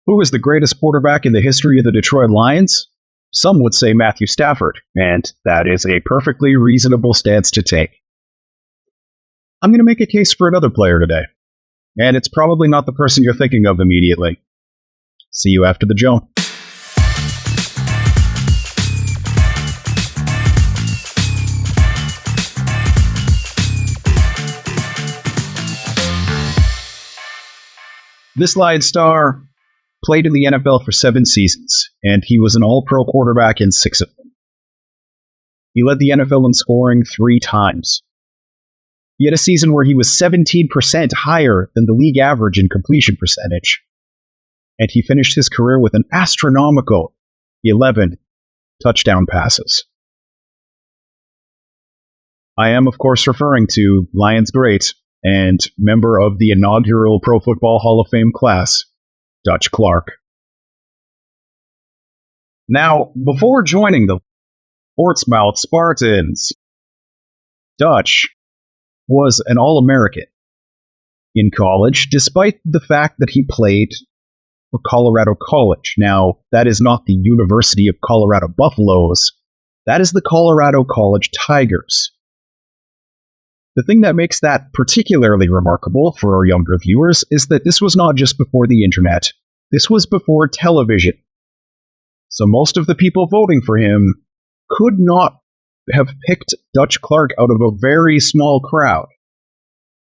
Who is the greatest quarterback in the history of the Detroit Lions? Some would say Matthew Stafford, and that is a perfectly reasonable stance to take. I'm going to make a case for another player today, and it's probably not the person you're thinking of immediately. See you after the jump. This Lions star played in the NFL for 7 seasons, and he was an all-pro quarterback in 6 of them. He led the NFL in scoring 3 times. He had a season where he was 17% higher than the league average in completion percentage, and he finished his career with an astronomical 11 touchdown passes. I am, of course, referring to Lions great and member of the inaugural Pro Football Hall of Fame class, Dutch Clark. Now, before joining the Portsmouth Spartans, Dutch was an All-American in college, despite the fact that he played for Colorado College. Now, that is not the University of Colorado Buffaloes. That is the Colorado College Tigers. The thing that makes that particularly remarkable for our younger viewers is that this was not just before the internet. This was before television. So most of the people voting for him could not have picked Dutch Clark out of a very small crowd.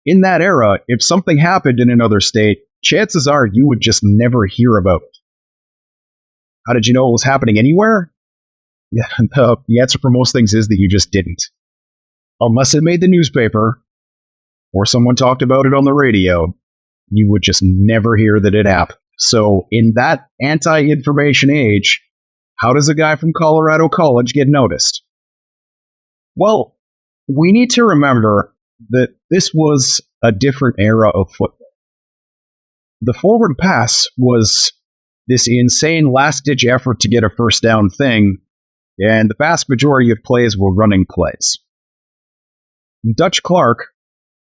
In that era, if something happened in another state, chances are you would just never hear about it. How did you know it was happening anywhere? Yeah, the answer for most things is that you just didn't. Unless it made the newspaper, or someone talked about it on the radio, you would just never hear that it happened. So in that anti-information age, how does a guy from Colorado College get noticed? Well, we need to remember that this was a different era of football. The forward pass was this insane last-ditch effort to get a first down thing, and the vast majority of plays were running plays. Dutch Clark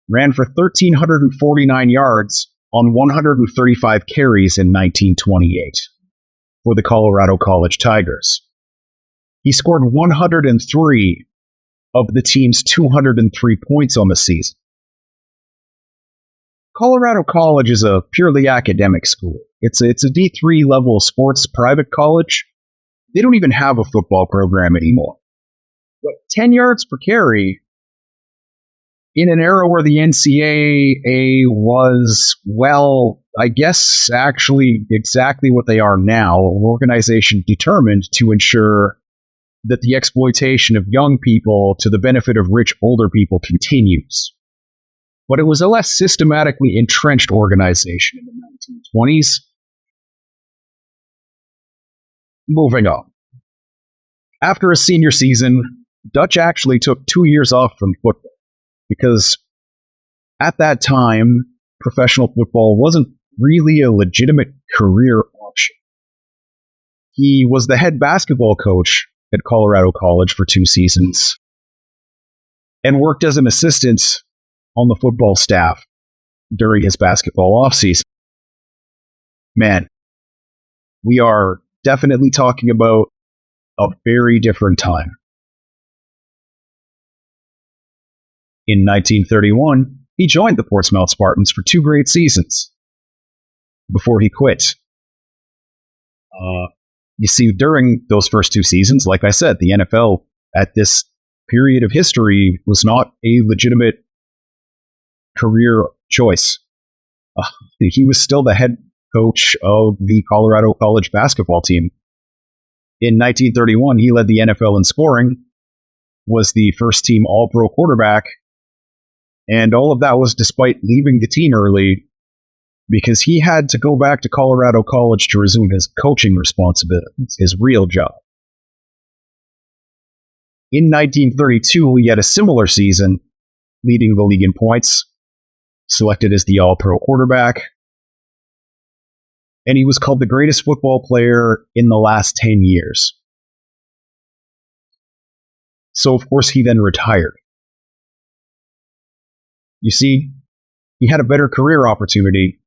ran for 1,349 yards on 135 carries in 1928 for the Colorado College Tigers. He scored 103 of the team's 203 points on the season. Colorado College is a purely academic school. It's a D3 level sports private college. They don't even have a football program anymore. But 10 yards per carry in an era where the NCAA was, well, I guess actually exactly what they are now, an organization determined to ensure that the exploitation of young people to the benefit of rich older people continues. But it was a less systematically entrenched organization in the 1920s. Moving on. After his senior season, Dutch actually took 2 years off from football, because at that time, professional football wasn't really a legitimate career option. He was the head basketball coach at Colorado College for 2 seasons and worked as an assistant on the football staff during his basketball offseason. Man, we are definitely talking about a very different time. In 1931, he joined the Portsmouth Spartans for 2 great seasons before he quit. You see, during those first 2 seasons, like I said, the NFL at this period of history was not a legitimate career choice. He was still the head coach of the Colorado College basketball team. In 1931, he led the NFL in scoring, was the first team All-Pro quarterback, and all of that was despite leaving the team early because he had to go back to Colorado College to resume his coaching responsibilities, his real job. In 1932, he had a similar season, leading the league in points, selected as the All-Pro quarterback, and he was called the greatest football player in the last 10 years. So, of course, he then retired. You see, he had a better career opportunity,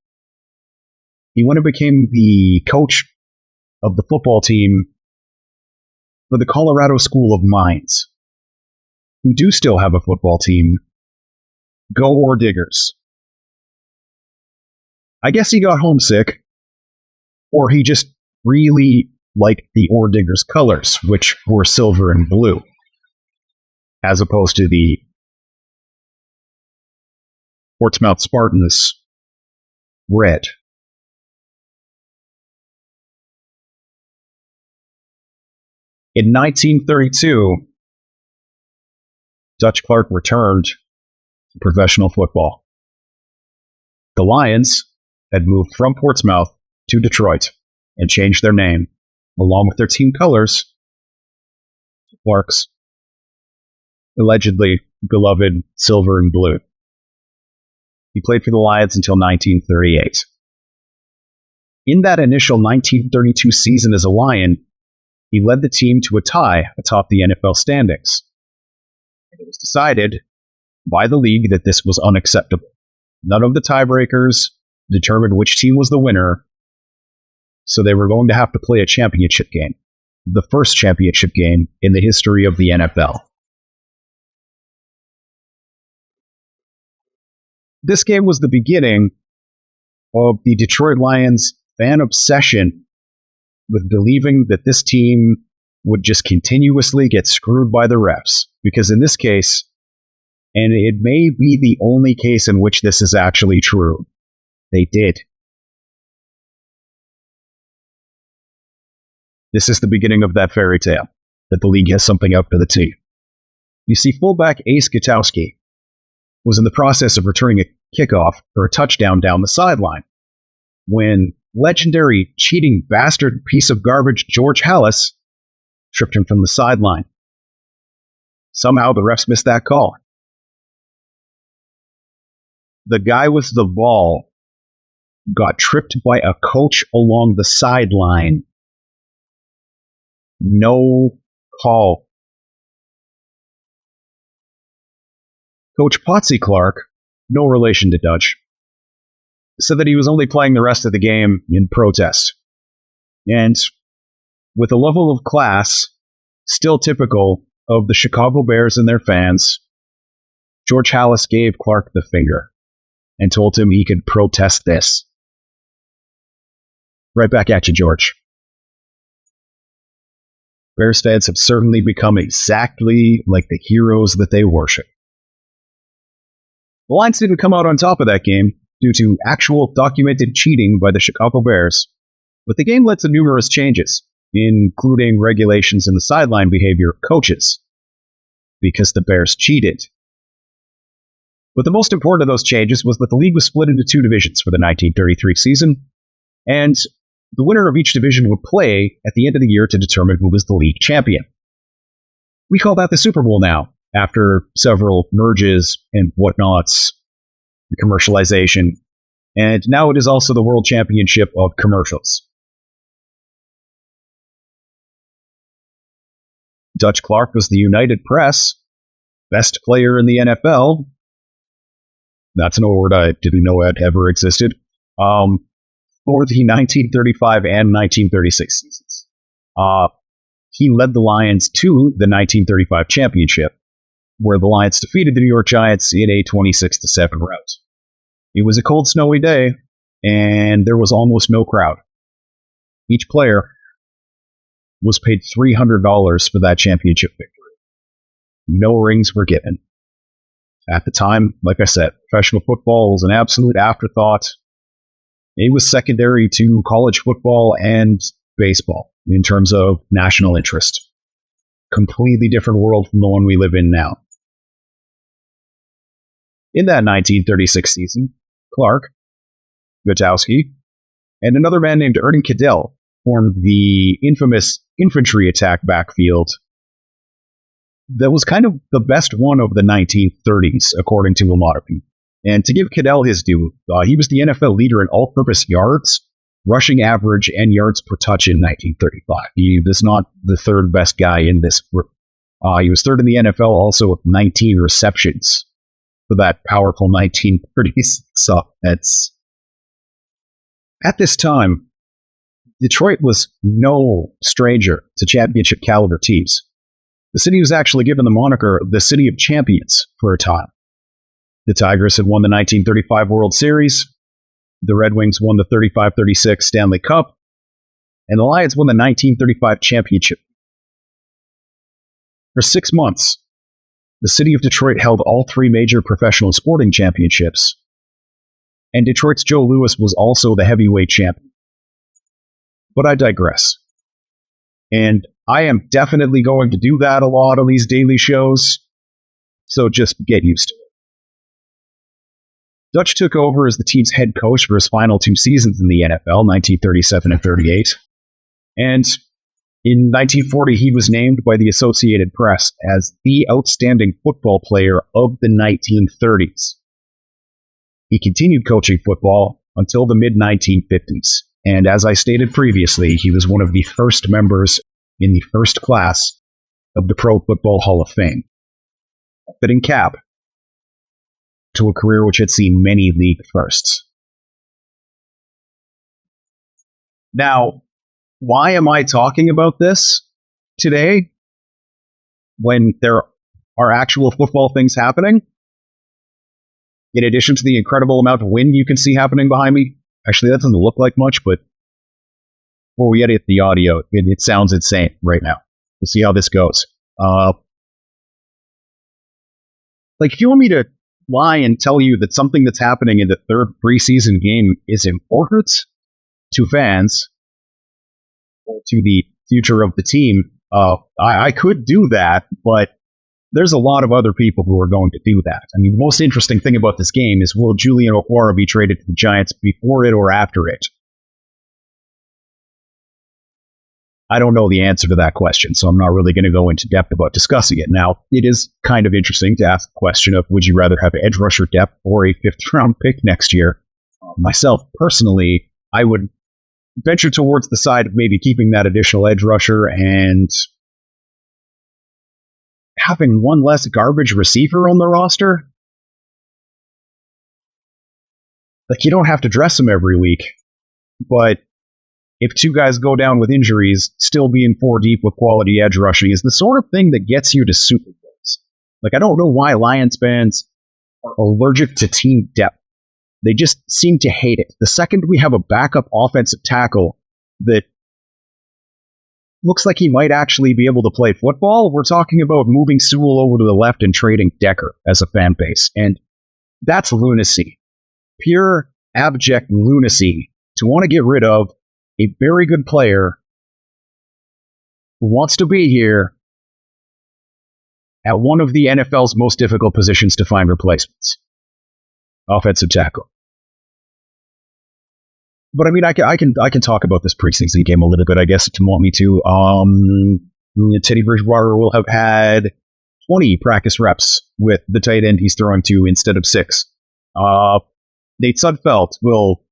He went and became the coach of the football team for the Colorado School of Mines, who do still have a football team. Go Ore Diggers. I guess he got homesick, or he just really liked the Ore Diggers' colors, which were silver and blue, as opposed to the Portsmouth Spartans' red. In 1932, Dutch Clark returned to professional football. The Lions had moved from Portsmouth to Detroit and changed their name, along with their team colors, to Clark's allegedly beloved silver and blue. He played for the Lions until 1938. In that initial 1932 season as a Lion, he led the team to a tie atop the NFL standings. It was decided by the league that this was unacceptable. None of the tiebreakers determined which team was the winner, so they were going to have to play a championship game, the first championship game in the history of the NFL. This game was the beginning of the Detroit Lions' fan obsession with believing that this team would just continuously get screwed by the refs. Because in this case, and it may be the only case in which this is actually true, they did. This is the beginning of that fairy tale, that the league has something out for the team. You see, fullback Ace Gutowski was in the process of returning a kickoff for a touchdown down the sideline when legendary cheating bastard piece of garbage George Halas tripped him from the sideline. Somehow the refs missed that call. The guy with the ball got tripped by a coach along the sideline. No call. Coach Potsy Clark, no relation to Dutch, said that he was only playing the rest of the game in protest. And with a level of class still typical of the Chicago Bears and their fans, George Halas gave Clark the finger and told him he could protest this. Right back at you, George. Bears fans have certainly become exactly like the heroes that they worship. The Lions didn't come out on top of that game due to actual documented cheating by the Chicago Bears, but the game led to numerous changes, including regulations in the sideline behavior of coaches, because the Bears cheated. But the most important of those changes was that the league was split into two divisions for the 1933 season, and the winner of each division would play at the end of the year to determine who was the league champion. We call that the Super Bowl now, after several merges and whatnots, the commercialization, and now it is also the World Championship of Commercials. Dutch Clark was the United Press best player in the NFL. That's an award I didn't know had ever existed. For the 1935 and 1936 seasons. He led the Lions to the 1935 championship, where the Lions defeated the New York Giants in a 26-7 rout. It was a cold, snowy day, and there was almost no crowd. Each player was paid $300 for that championship victory. No rings were given. At the time, like I said, professional football was an absolute afterthought. It was secondary to college football and baseball in terms of national interest. Completely different world from the one we live in now. In that 1936 season, Clark, Gutowski, and another man named Ernie Cadell formed the infamous infantry attack backfield that was kind of the best one of the 1930s, according to a lot of people. And to give Cadell his due, he was the NFL leader in all-purpose yards, rushing average, and yards per touch in 1935. He was not the third best guy in this group. He was third in the NFL also with 19 receptions for that powerful 1930s offense. At this time, Detroit was no stranger to championship caliber teams. The city was actually given the moniker the City of Champions for a time. The Tigers had won the 1935 World Series, the Red Wings won the 35-36 Stanley Cup, and the Lions won the 1935 championship. For 6 months, the city of Detroit held all 3 major professional sporting championships, and Detroit's Joe Louis was also the heavyweight champion. But I digress. And I am definitely going to do that a lot on these daily shows, so just get used to it. Dutch took over as the team's head coach for his final 2 seasons in the NFL, 1937 and 38. And in 1940, he was named by the Associated Press as the outstanding football player of the 1930s. He continued coaching football until the mid-1950s. And as I stated previously, he was one of the first members in the first class of the Pro Football Hall of Fame. A fitting cap to a career which had seen many league firsts. Now, why am I talking about this today when there are actual football things happening? In addition to the incredible amount of wind you can see happening behind me. Actually, that doesn't look like much, but before we edit the audio, it sounds insane right now. We'll see how this goes. If you want me to lie and tell you that something that's happening in the 3rd preseason game is important to fans, to the future of the team, I could do that, but there's a lot of other people who are going to do that. I mean, the most interesting thing about this game is, will Julian Okwara be traded to the Giants before it or after it? I don't know the answer to that question, so I'm not really going to go into depth about discussing it. Now, it is kind of interesting to ask the question of, would you rather have edge rusher depth or a 5th-round pick next year? Myself, personally, I would venture towards the side of maybe keeping that additional edge rusher and having one less garbage receiver on the roster. You don't have to dress him every week, but if 2 guys go down with injuries, still being 4 deep with quality edge rushing is the sort of thing that gets you to Super Bowls. I don't know why Lions fans are allergic to team depth. They just seem to hate it. The second we have a backup offensive tackle that looks like he might actually be able to play football, we're talking about moving Sewell over to the left and trading Decker as a fan base. And that's lunacy. Pure, abject lunacy to want to get rid of a very good player who wants to be here at one of the NFL's most difficult positions to find replacements. Offensive tackle. But I mean, I can talk about this preseason game a little bit, I guess, if you want me to. Teddy Bridgewater will have had 20 practice reps with the tight end he's throwing to instead of 6. Nate Sudfeld will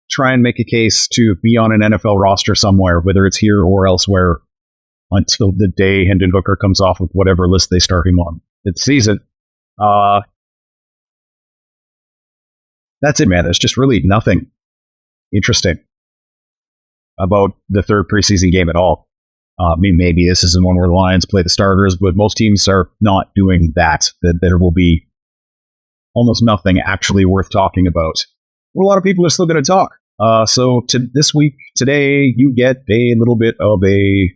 try and make a case to be on an NFL roster somewhere, whether it's here or elsewhere, until the day Hendon Hooker comes off of whatever list they start him on this season. That's it, man. There's just really nothing interesting about the 3rd preseason game at all. Maybe this is the one where the Lions play the starters, but most teams are not doing that. There will be almost nothing actually worth talking about. Well, a lot of people are still going to talk. So this week, today, you get a little bit of a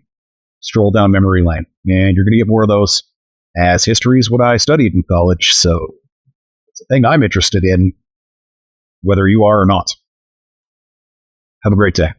stroll down memory lane. And you're going to get more of those, as history is what I studied in college. So it's a thing I'm interested in, whether you are or not. Have a great day.